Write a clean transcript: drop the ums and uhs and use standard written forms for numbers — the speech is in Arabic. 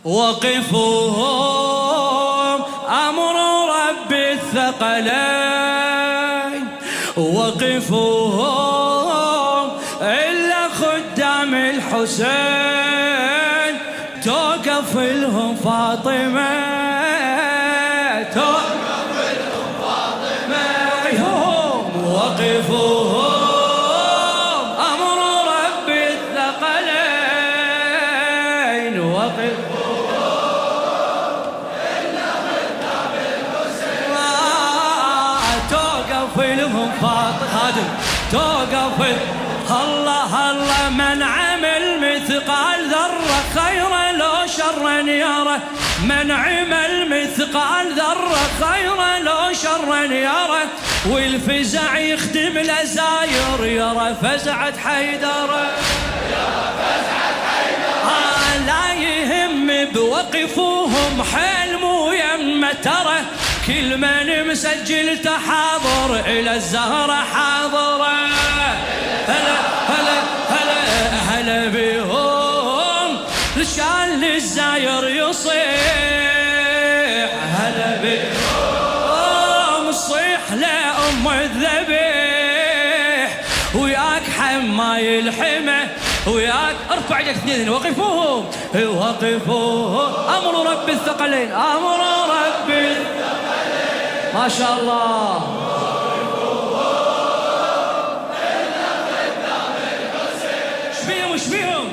وقفوهم أمر رب الثقلين، وقفوهم إلا خدام الحسين، توقف لهم فاطمة، توقف لهم فاطمة، وقفوهم أمر رب الثقلين، وقفوهم إلا خدام الحسين، توقف لهم فاطمة خادم، توقف. الله الله من عمل مثقال ذرة خيرا لو شرا يره، من عمل مثقال ذرة خيرا لو شرا يره، والفزع يخدم الأزاير يرى فزعة حيدرة، يرى فزعة حيدرة. لا يهم بوقفوهم حيل مو يمه ترى، كل من مسجل تحاضر إلى الزهرة حاضرة. هلا هلا هلا هلا بهم رجال الزاير يصيح، هلا بهم صيح لأم الذبيح، وياك حماي الحمى وياك. ارفع يدك اثنين، وقفوهم وقفوهم أمر رب الثقلين، أمر رب الثقلين. ما شاء الله. وش بيهم